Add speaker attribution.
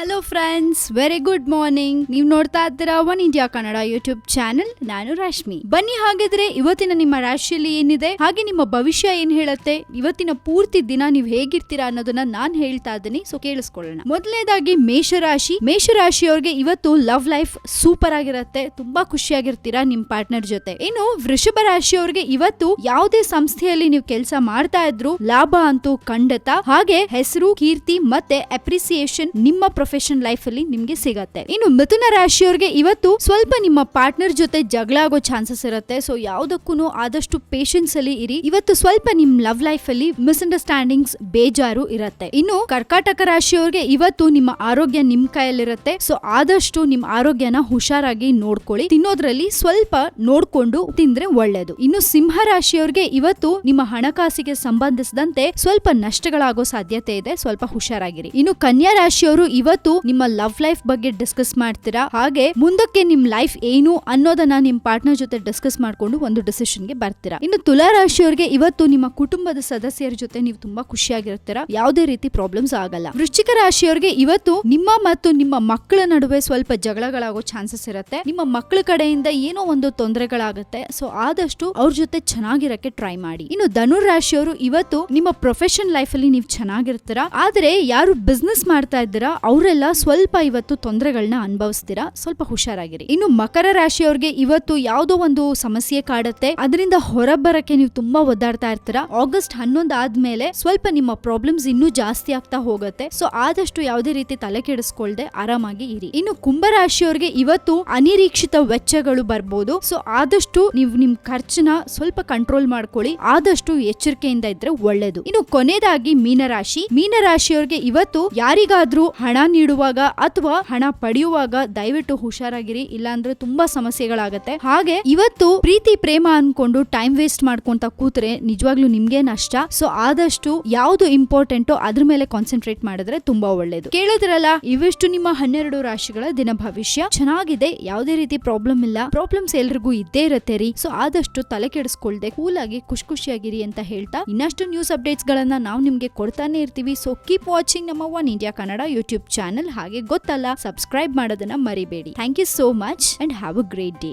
Speaker 1: Hello friends, very good morning. ನೀವು ನೋಡ್ತಾ ಇದ್ದೀರಾ one India Kannada YouTube channel. ನಾನು ರಶ್ಮಿ. ಬನ್ನಿ ಹಾಗಿದ್ರೆ ಇವತ್ತಿನ ನಿಮ್ಮ ರಾಶಿಯಲ್ಲಿ ಏನಿದೆ, ಹಾಗೆ ನಿಮ್ಮ ಭವಿಷ್ಯ ಏನ್ ಹೇಳುತ್ತೆ, ಇವತ್ತಿನ ಪೂರ್ತಿ ದಿನ ನೀವು ಹೇಗಿರ್ತೀರಾ ಅನ್ನೋದನ್ನ ನಾನ್ ಹೇಳ್ತಾ ಇದ್ದೀನಿ. ಸೊ ಕೇಳಿಸ್ಕೊಳ್ಳೋಣ. ಮೊದಲನೇದಾಗಿ ಮೇಷರಾಶಿ. ಮೇಷರಾಶಿಯವ್ರಿಗೆ ಇವತ್ತು ಲವ್ ಲೈಫ್ ಸೂಪರ್ ಆಗಿರುತ್ತೆ. ತುಂಬಾ ಖುಷಿಯಾಗಿರ್ತೀರಾ ನಿಮ್ ಪಾರ್ಟ್ನರ್ ಜೊತೆ. ಇನ್ನು ವೃಷಭ ರಾಶಿಯವ್ರಿಗೆ ಇವತ್ತು ಯಾವುದೇ ಸಂಸ್ಥೆಯಲ್ಲಿ ನೀವು ಕೆಲಸ ಮಾಡ್ತಾ ಇದ್ರು ಲಾಭ ಅಂತೂ ಖಂಡಿತ. ಹಾಗೆ ಹೆಸರು, ಕೀರ್ತಿ ಮತ್ತೆ ಅಪ್ರಿಸಿಯೇಷನ್ ನಿಮ್ಮ ಪ್ರೊಫೆಷನ್ ಲೈಫ್ ಅಲ್ಲಿ ನಿಮ್ಗೆ ಸಿಗತ್ತೆ. ಇನ್ನು ಮಿಥುನ ರಾಶಿಯವರಿಗೆ ಇವತ್ತು ಸ್ವಲ್ಪ ನಿಮ್ಮ ಪಾರ್ಟ್ನರ್ ಜೊತೆ ಜಗಳ ಆಗೋ ಚಾನ್ಸಸ್ ಇರುತ್ತೆ. ಸೊ ಯಾವ್ದಕ್ಕೂ ಆದಷ್ಟು ಪೇಷನ್ಸ್ ಅಲ್ಲಿ ಇರಿ. ಇವತ್ತು ಸ್ವಲ್ಪ ನಿಮ್ ಲವ್ ಲೈಫ್ ಅಲ್ಲಿ ಮಿಸ್ಅಂಡರ್ಸ್ಟ್ಯಾಂಡಿಂಗ್ಸ್ ಬೇಜಾರು ಇರುತ್ತೆ. ಇನ್ನು ಕರ್ಕಾಟಕ ರಾಶಿಯವರಿಗೆ ಇವತ್ತು ನಿಮ್ಮ ಆರೋಗ್ಯ ನಿಮ್ ಕೈಯಲ್ಲಿರುತ್ತೆ. ಸೊ ಆದಷ್ಟು ನಿಮ್ ಆರೋಗ್ಯನ ಹುಷಾರಾಗಿ ನೋಡ್ಕೊಳ್ಳಿ. ತಿನ್ನೋದ್ರಲ್ಲಿ ಸ್ವಲ್ಪ ನೋಡ್ಕೊಂಡು ತಿಂದ್ರೆ ಒಳ್ಳೇದು. ಇನ್ನು ಸಿಂಹ ರಾಶಿಯವರಿಗೆ ಇವತ್ತು ನಿಮ್ಮ ಹಣಕಾಸಿಗೆ ಸಂಬಂಧಿಸಿದಂತೆ ಸ್ವಲ್ಪ ನಷ್ಟಗಳಾಗೋ ಸಾಧ್ಯತೆ ಇದೆ. ಸ್ವಲ್ಪ ಹುಷಾರಾಗಿರಿ. ಇನ್ನು ಕನ್ಯಾ ರಾಶಿಯವರು ಇವತ್ತು ನಿಮ್ಮ ಲವ್ ಲೈಫ್ ಬಗ್ಗೆ ಡಿಸ್ಕಸ್ ಮಾಡ್ತೀರಾ. ಹಾಗೆ ಮುಂದಕ್ಕೆ ನಿಮ್ ಲೈಫ್ ಏನು ಅನ್ನೋದನ್ನ ನಿಮ್ ಪಾರ್ಟ್ನರ್ ಜೊತೆ ಡಿಸ್ಕಸ್ ಮಾಡ್ಕೊಂಡು ಒಂದು ಡಿಸಿಷನ್ ಗೆ ಬರ್ತೀರಾ. ಇನ್ನು ತುಲಾ ರಾಶಿಯವರಿಗೆ ಇವತ್ತು ನಿಮ್ಮ ಕುಟುಂಬದ ಸದಸ್ಯರ ಜೊತೆ ನೀವು ತುಂಬಾ ಖುಷಿಯಾಗಿರ್ತೀರಾ. ಯಾವುದೇ ರೀತಿ ಪ್ರಾಬ್ಲಮ್ಸ್ ಆಗಲ್ಲ. ವೃಶ್ಚಿಕ ರಾಶಿಯವರಿಗೆ ಇವತ್ತು ನಿಮ್ಮ ಮತ್ತು ನಿಮ್ಮ ಮಕ್ಕಳ ನಡುವೆ ಸ್ವಲ್ಪ ಜಗಳಗಳಾಗೋ ಚಾನ್ಸಸ್ ಇರುತ್ತೆ. ನಿಮ್ಮ ಮಕ್ಕಳ ಕಡೆಯಿಂದ ಏನೋ ಒಂದು ತೊಂದರೆಗಳಾಗುತ್ತೆ. ಸೊ ಆದಷ್ಟು ಅವ್ರ ಜೊತೆ ಚೆನ್ನಾಗಿರಕ್ಕೆ ಟ್ರೈ ಮಾಡಿ. ಇನ್ನು ಧನುರ್ ರಾಶಿಯವರು ಇವತ್ತು ನಿಮ್ಮ ಪ್ರೊಫೆಷನ್ ಲೈಫ್ ಅಲ್ಲಿ ನೀವು ಚೆನ್ನಾಗಿರ್ತೀರಾ. ಆದ್ರೆ ಯಾರು ಬಿಸ್ನೆಸ್ ಮಾಡ್ತಾ ಇದ್ದೀರಾ ಅವರೆಲ್ಲ ಸ್ವಲ್ಪ ಇವತ್ತು ತೊಂದರೆಗಳನ್ನ ಅನುಭವಿಸ್ತೀರಾ. ಸ್ವಲ್ಪ ಹುಷಾರಾಗಿರಿ. ಇನ್ನು ಮಕರ ರಾಶಿಯವ್ರಿಗೆ ಇವತ್ತು ಯಾವುದೋ ಒಂದು ಸಮಸ್ಯೆ ಕಾಡುತ್ತೆ. ಅದರಿಂದ ಹೊರಬರಕ್ಕೆ ನೀವು ತುಂಬಾ ಒದ್ದಾಡ್ತಾ ಇರ್ತೀರಾ. ಆಗಸ್ಟ್ 11 ಆದ್ಮೇಲೆ ಸ್ವಲ್ಪ ನಿಮ್ಮ ಪ್ರಾಬ್ಲಮ್ಸ್ ಇನ್ನೂ ಜಾಸ್ತಿ ಆಗ್ತಾ ಹೋಗುತ್ತೆ. ಸೊ ಆದಷ್ಟು ಯಾವುದೇ ರೀತಿ ತಲೆ ಕೆಡಿಸ್ಕೊಳ್ದೆ ಆರಾಮಾಗಿ ಇರಿ. ಇನ್ನು ಕುಂಭ ರಾಶಿಯವ್ರಿಗೆ ಇವತ್ತು ಅನಿರೀಕ್ಷಿತ ವೆಚ್ಚಗಳು ಬರ್ಬೋದು. ಸೊ ಆದಷ್ಟು ನೀವು ನಿಮ್ ಖರ್ಚನ್ನ ಸ್ವಲ್ಪ ಕಂಟ್ರೋಲ್ ಮಾಡ್ಕೊಳ್ಳಿ. ಆದಷ್ಟು ಎಚ್ಚರಿಕೆಯಿಂದ ಇದ್ರೆ ಒಳ್ಳೇದು. ಇನ್ನು ಕೊನೆಯದಾಗಿ ಮೀನರಾಶಿ. ಮೀನರಾಶಿಯವ್ರಿಗೆ ಇವತ್ತು ಯಾರಿಗಾದ್ರೂ ಹಣ ನೀಡುವಾಗ ಅಥವಾ ಹಣ ಪಡೆಯುವಾಗ ದಯವಿಟ್ಟು ಹುಷಾರಾಗಿರಿ. ಇಲ್ಲಾಂದ್ರೆ ತುಂಬಾ ಸಮಸ್ಯೆಗಳಾಗತ್ತೆ. ಹಾಗೆ ಇವತ್ತು ಪ್ರೀತಿ ಪ್ರೇಮ ಅನ್ಕೊಂಡು ಟೈಮ್ ವೇಸ್ಟ್ ಮಾಡ್ಕೊಂತ ಕೂತ್ರೆ ನಿಜವಾಗ್ಲೂ ನಿಮ್ಗೆ ನಷ್ಟ. ಸೊ ಆದಷ್ಟು ಯಾವ್ದು ಇಂಪಾರ್ಟೆಂಟೋ ಅದ್ರ ಮೇಲೆ ಕಾನ್ಸಂಟ್ರೇಟ್ ಮಾಡಿದ್ರೆ ತುಂಬಾ ಒಳ್ಳೇದು. ಕೇಳಿದ್ರಲ್ಲ, ಇವಿಷ್ಟು ನಿಮ್ಮ 12 ರಾಶಿಗಳ ದಿನ ಭವಿಷ್ಯ. ಚೆನ್ನಾಗಿದೆ, ಯಾವುದೇ ರೀತಿ ಪ್ರಾಬ್ಲಮ್ ಇಲ್ಲ. ಪ್ರಾಬ್ಲಮ್ಸ್ ಎಲ್ರಿಗೂ ಇದ್ದೇ ಇರುತ್ತೆ ರೀ. ಸೊ ಆದಷ್ಟು ತಲೆ ಕೆಡಿಸ್ಕೊಳ್ದೆ ಕೂಲ್ ಆಗಿ ಖುಷಿಯಾಗಿರಿ ಅಂತ ಹೇಳ್ತಾ ಇನ್ನಷ್ಟು ನ್ಯೂಸ್ ಅಪ್ಡೇಟ್ಸ್ ಗಳನ್ನ ನಾವು ನಿಮ್ಗೆ ಕೊಡ್ತಾನೆ ಇರ್ತೀವಿ. ಸೊ ಕೀಪ್ ವಾಚಿಂಗ್ ನಮ್ಮ one India Kannada YouTube channel. ಹಾಗೆ ಗೊತ್ತಲ್ಲ, ಸಬ್ಸ್ಕ್ರೈಬ್ ಮಾಡೋದನ್ನ ಮರಿಬೇಡಿ. Thank you so much and have a great day.